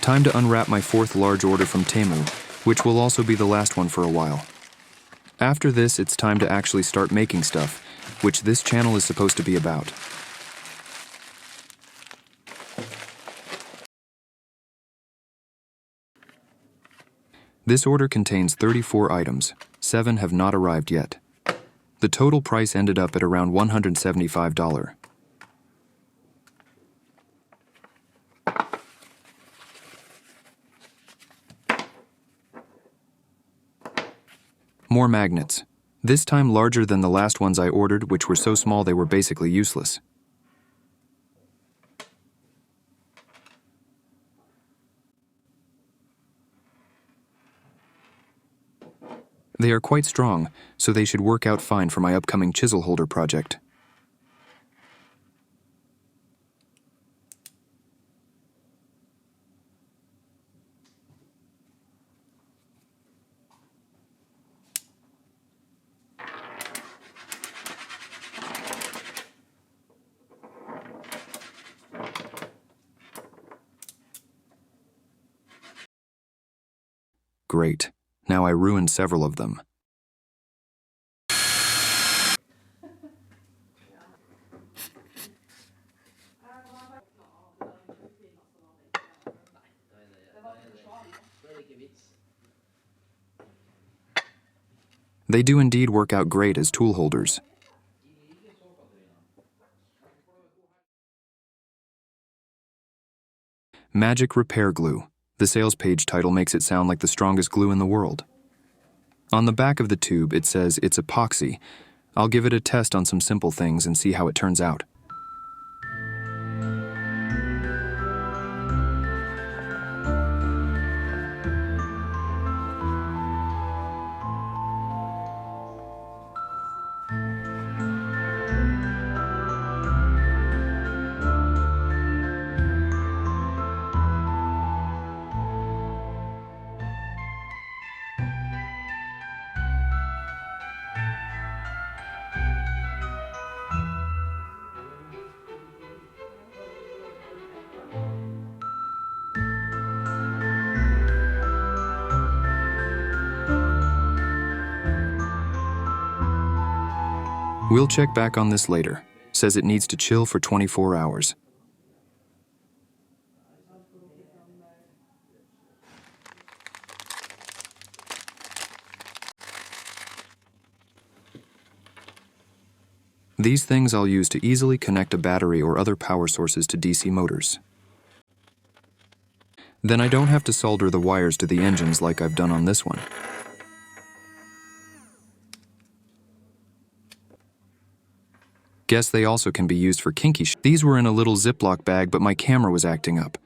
Time to unwrap my fourth large order from Temu, which will also be the last one for a while. After this, it's time to actually start making stuff, which this channel is supposed to be about. This order contains 34 items. 7 have not arrived yet. The total price ended up at around $175. More magnets. This time larger than the last ones I ordered, which were so small they were basically useless. They are quite strong, so they should work out fine for my upcoming chisel holder project. Great. Now I ruined several of them. They do indeed work out great as tool holders. Magic Repair Glue. The sales page title makes it sound like the strongest glue in the world. On the back of the tube, it says it's epoxy. I'll give it a test on some simple things and see how it turns out. We'll check back on this later. Says it needs to chill for 24 hours. These things I'll use to easily connect a battery or other power sources to DC motors. Then I don't have to solder the wires to the engines like I've done on this one. Guess they also can be used for kinky These were in a little Ziploc bag, but my camera was acting up.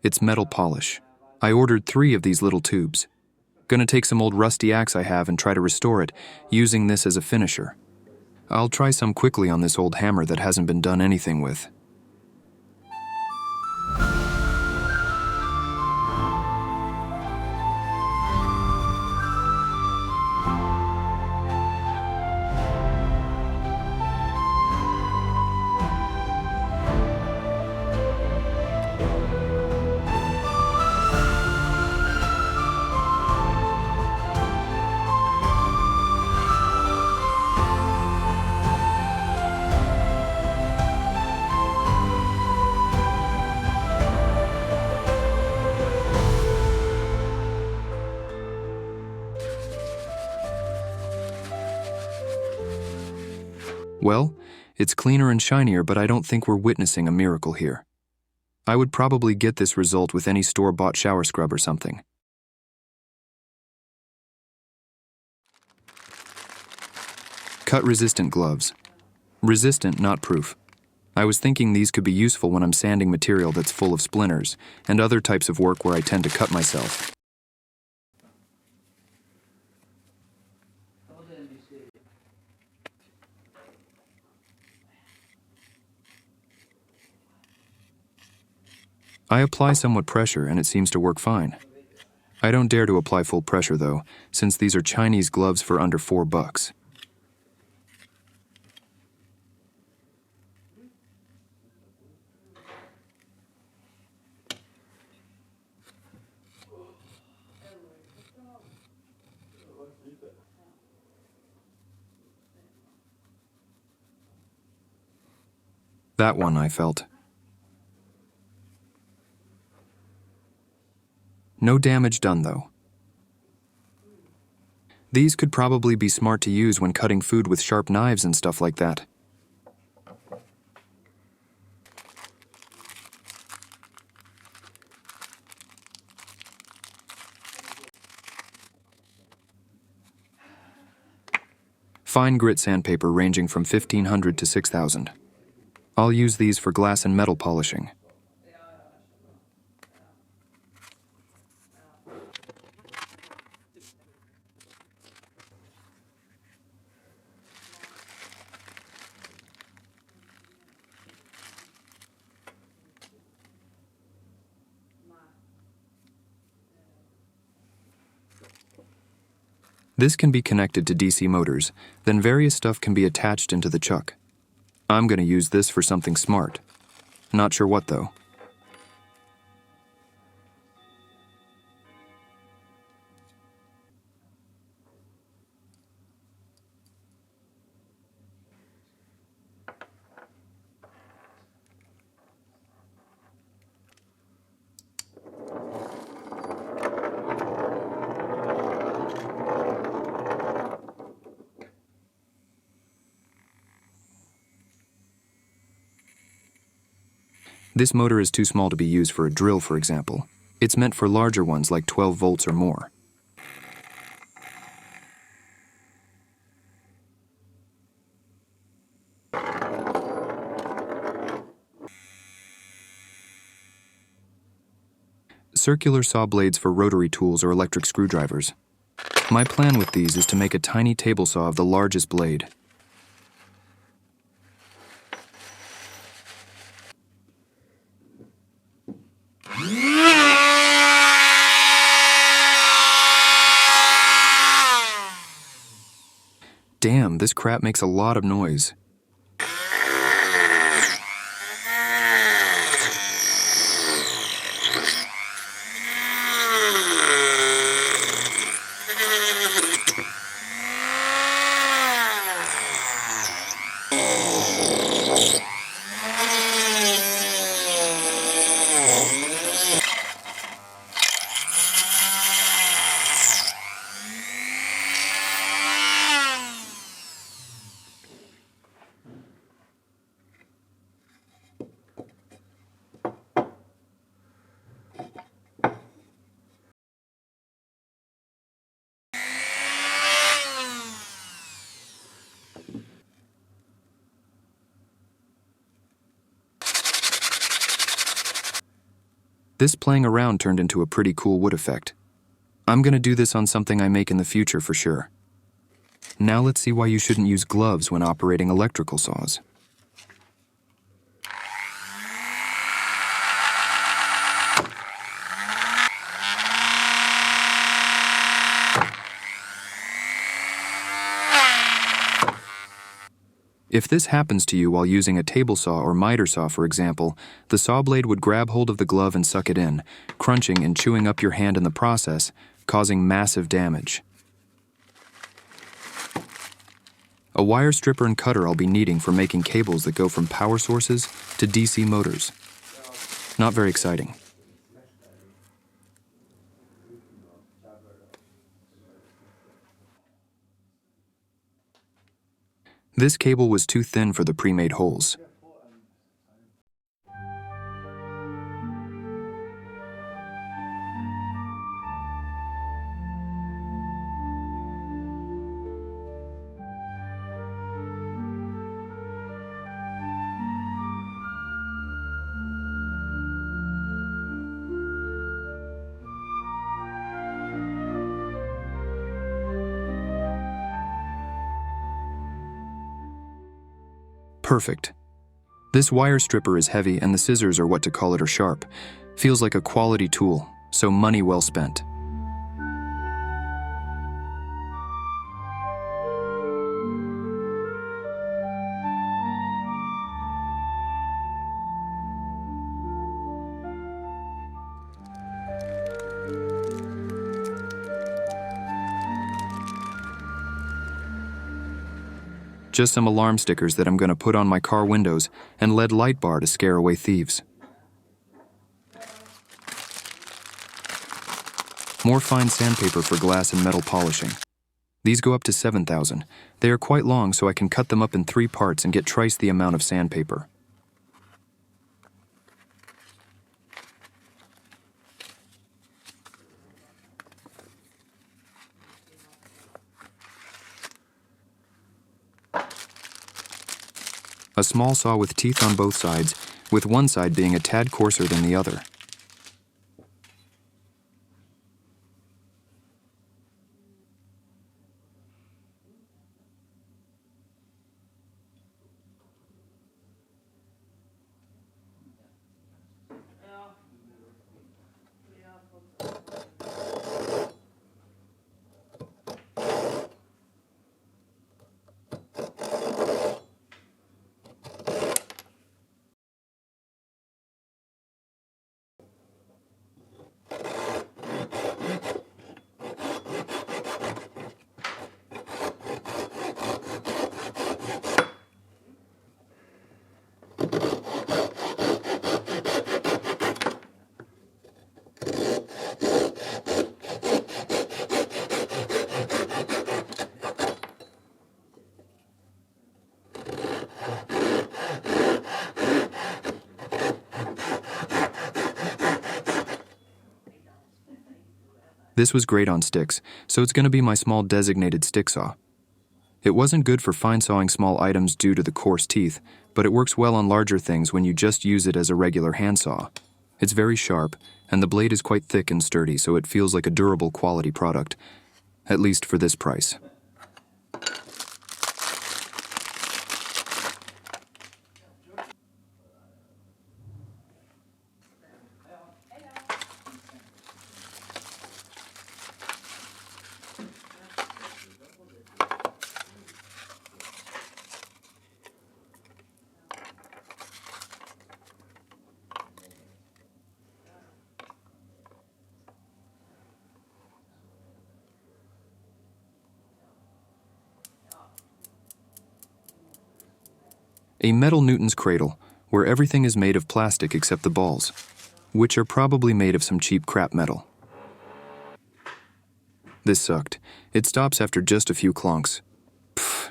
It's metal polish. I ordered 3 of these little tubes. Gonna take some old rusty axe I have and try to restore it, using this as a finisher. I'll try some quickly on this old hammer that hasn't been done anything with. Well, it's cleaner and shinier, but I don't think we're witnessing a miracle here. I would probably get this result with any store-bought shower scrub or something. Cut-resistant gloves. Resistant, not proof. I was thinking these could be useful when I'm sanding material that's full of splinters, and other types of work where I tend to cut myself. I apply somewhat pressure and it seems to work fine. I don't dare to apply full pressure though, since these are Chinese gloves for under $4. That one, I felt. No damage done, though. These could probably be smart to use when cutting food with sharp knives and stuff like that. Fine grit sandpaper ranging from 1,500 to 6,000. I'll use these for glass and metal polishing. This can be connected to DC motors, then various stuff can be attached into the chuck. I'm going to use this for something smart. Not sure what, though. This motor is too small to be used for a drill, for example. It's meant for larger ones like 12 volts or more. Circular saw blades for rotary tools or electric screwdrivers. My plan with these is to make a tiny table saw of the largest blade. Damn, this crap makes a lot of noise. This playing around turned into a pretty cool wood effect. I'm gonna do this on something I make in the future for sure. Now let's see why you shouldn't use gloves when operating electrical saws. If this happens to you while using a table saw or miter saw, for example, the saw blade would grab hold of the glove and suck it in, crunching and chewing up your hand in the process, causing massive damage. A wire stripper and cutter I'll be needing for making cables that go from power sources to DC motors. Not very exciting. This cable was too thin for the pre-made holes. Perfect. This wire stripper is heavy and the scissors, or what to call it, are sharp. Feels like a quality tool, so money well spent. Just some alarm stickers that I'm going to put on my car windows and LED light bar to scare away thieves. More fine sandpaper for glass and metal polishing. These go up to 7,000. They are quite long, so I can cut them up in 3 parts and get twice the amount of sandpaper. A small saw with teeth on both sides, with one side being a tad coarser than the other. This was great on sticks, so it's going to be my small designated stick saw. It wasn't good for fine sawing small items due to the coarse teeth, but it works well on larger things when you just use it as a regular handsaw. It's very sharp, and the blade is quite thick and sturdy, so it feels like a durable quality product, at least for this price. A metal Newton's cradle, where everything is made of plastic except the balls, which are probably made of some cheap crap metal. This sucked. It stops after just a few clonks. Pfft.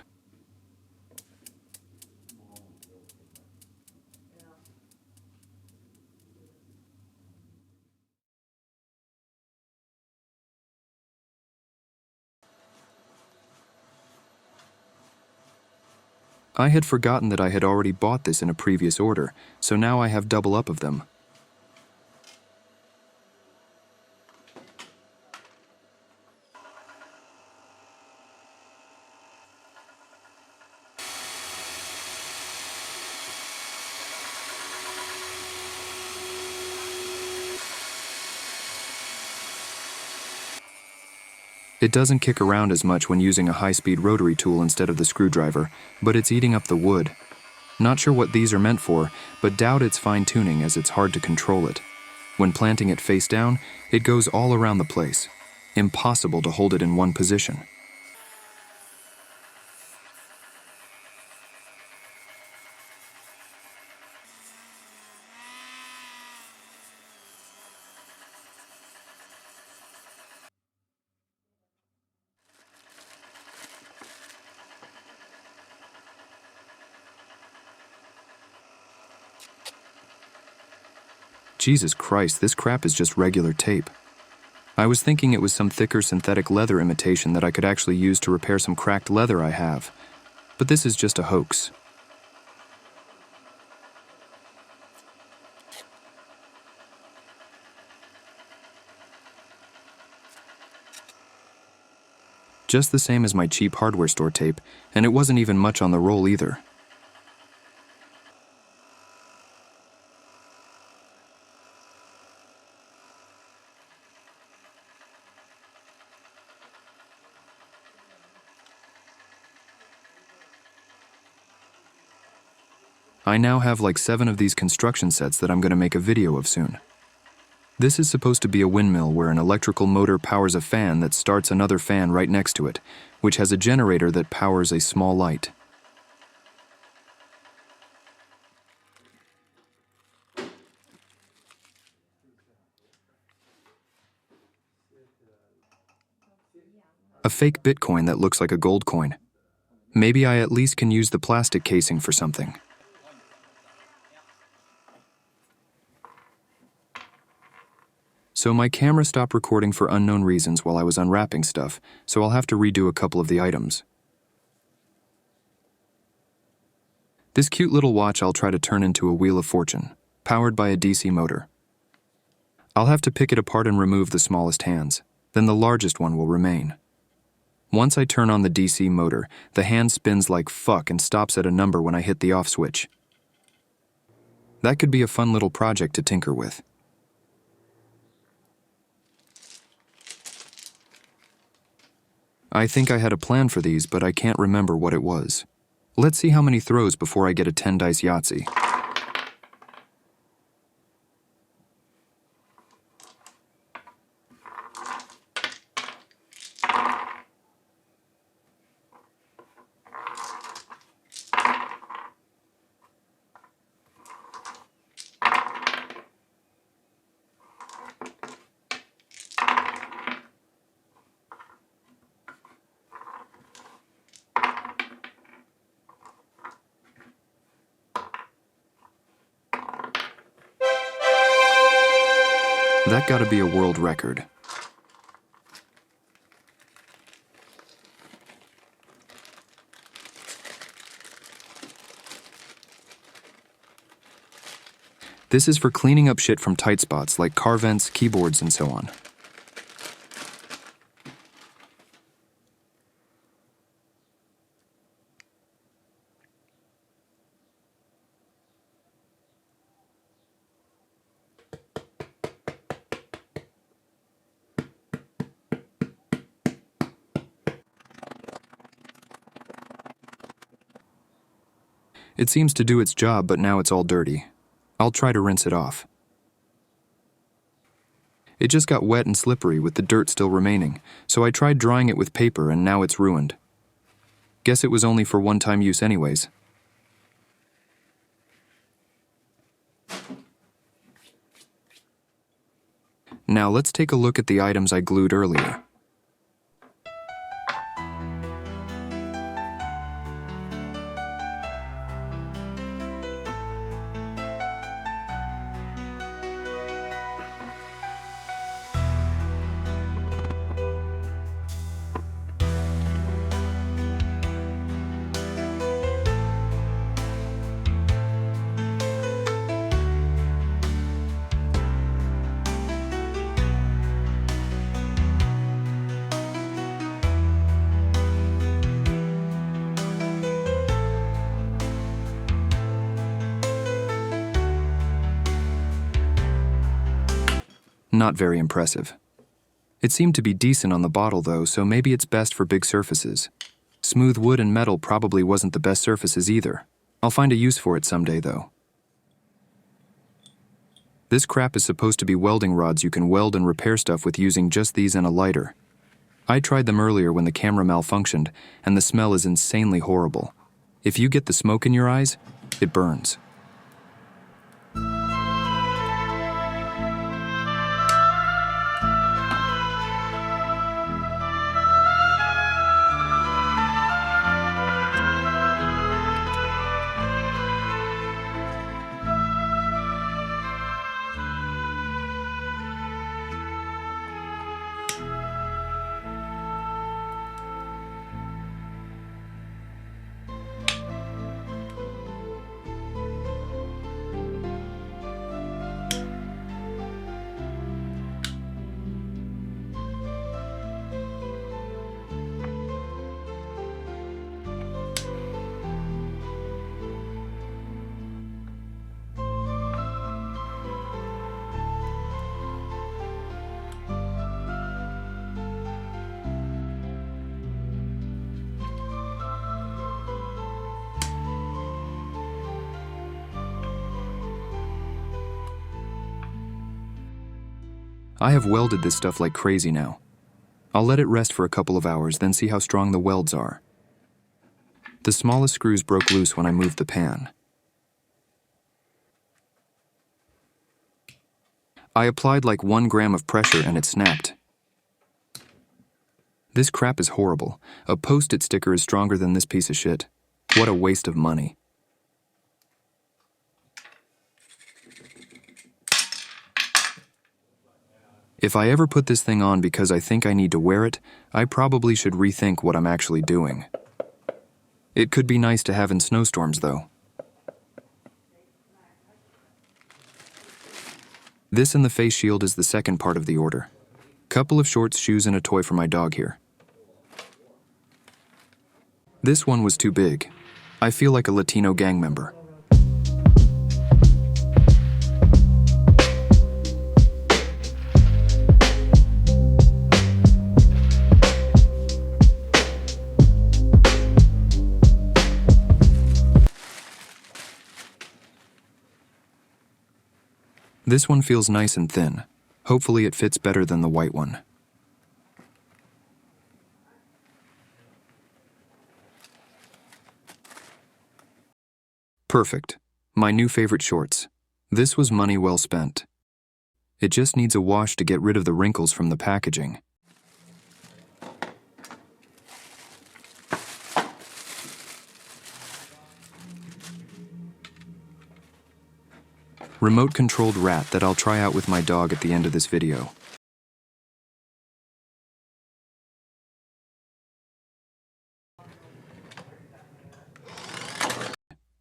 I had forgotten that I had already bought this in a previous order, so now I have double up of them. It doesn't kick around as much when using a high-speed rotary tool instead of the screwdriver, but it's eating up the wood. Not sure what these are meant for, but doubt it's fine-tuning as it's hard to control it. When planting it face down, it goes all around the place. Impossible to hold it in one position. Jesus Christ, this crap is just regular tape. I was thinking it was some thicker synthetic leather imitation that I could actually use to repair some cracked leather I have. But this is just a hoax. Just the same as my cheap hardware store tape, and it wasn't even much on the roll either. I now have like 7 of these construction sets that I'm going to make a video of soon. This is supposed to be a windmill where an electrical motor powers a fan that starts another fan right next to it, which has a generator that powers a small light. A fake Bitcoin that looks like a gold coin. Maybe I at least can use the plastic casing for something. So my camera stopped recording for unknown reasons while I was unwrapping stuff, so I'll have to redo a couple of the items. This cute little watch I'll try to turn into a wheel of fortune, powered by a DC motor. I'll have to pick it apart and remove the smallest hands, then the largest one will remain. Once I turn on the DC motor, the hand spins like fuck and stops at a number when I hit the off switch. That could be a fun little project to tinker with. I think I had a plan for these, but I can't remember what it was. Let's see how many throws before I get a 10-dice Yahtzee. That gotta be a world record. This is for cleaning up shit from tight spots like car vents, keyboards, and so on. It seems to do its job, but now it's all dirty. I'll try to rinse it off. It just got wet and slippery with the dirt still remaining, so I tried drying it with paper and now it's ruined. Guess it was only for one-time use anyways. Now let's take a look at the items I glued earlier. Not very impressive. It seemed to be decent on the bottle though, so maybe it's best for big surfaces. Smooth wood and metal probably wasn't the best surfaces either. I'll find a use for it someday though. This crap is supposed to be welding rods you can weld and repair stuff with using just these and a lighter. I tried them earlier when the camera malfunctioned, and the smell is insanely horrible. If you get the smoke in your eyes, it burns. I have welded this stuff like crazy now. I'll let it rest for a couple of hours, then see how strong the welds are. The smallest screws broke loose when I moved the pan. I applied like 1 gram of pressure and it snapped. This crap is horrible. A Post-it sticker is stronger than this piece of shit. What a waste of money. If I ever put this thing on because I think I need to wear it, I probably should rethink what I'm actually doing. It could be nice to have in snowstorms, though. This and the face shield is the second part of the order. Couple of shorts, shoes, and a toy for my dog here. This one was too big. I feel like a Latino gang member. This one feels nice and thin. Hopefully it fits better than the white one. Perfect. My new favorite shorts. This was money well spent. It just needs a wash to get rid of the wrinkles from the packaging. Remote-controlled rat that I'll try out with my dog at the end of this video.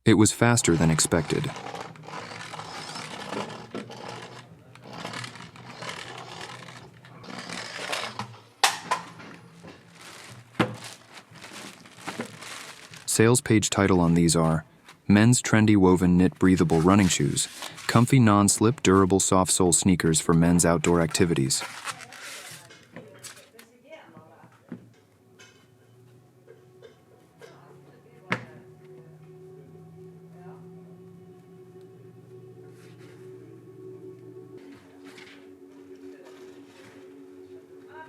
It was faster than expected. Sales page title on these are Men's Trendy Woven Knit Breathable Running Shoes, Comfy Non-Slip Durable Soft Sole Sneakers for Men's Outdoor Activities.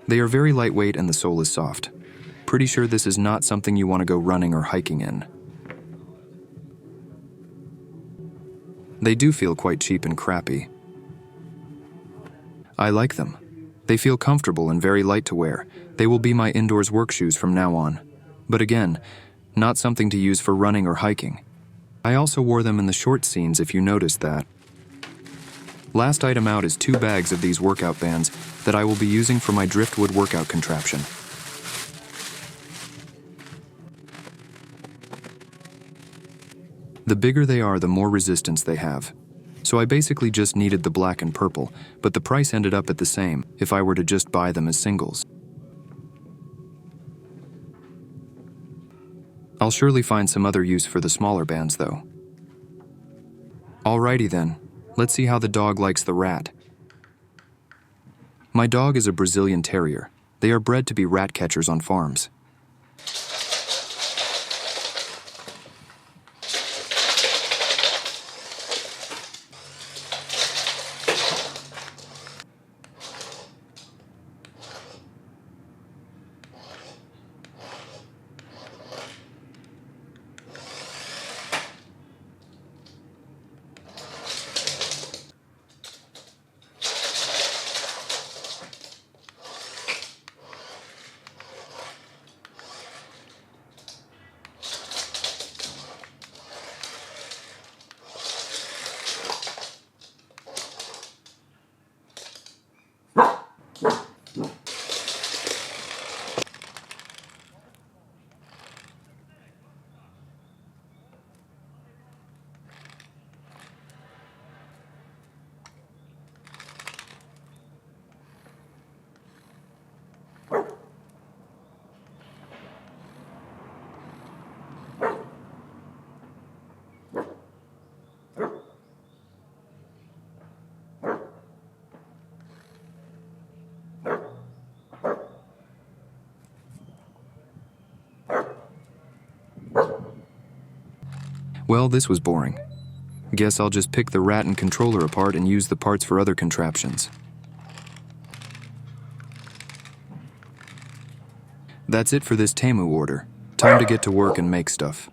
They are very lightweight and the sole is soft. Pretty sure this is not something you want to go running or hiking in. They do feel quite cheap and crappy. I like them. They feel comfortable and very light to wear. They will be my indoors work shoes from now on. But again, not something to use for running or hiking. I also wore them in the short scenes if you noticed that. Last item out is 2 bags of these workout bands that I will be using for my driftwood workout contraption. The bigger they are, the more resistance they have. So I basically just needed the black and purple, but the price ended up at the same if I were to just buy them as singles. I'll surely find some other use for the smaller bands though. Alrighty then, let's see how the dog likes the rat. My dog is a Brazilian Terrier. They are bred to be rat catchers on farms. Well, this was boring. Guess I'll just pick the rat and controller apart and use the parts for other contraptions. That's it for this Temu order. Time to get to work and make stuff.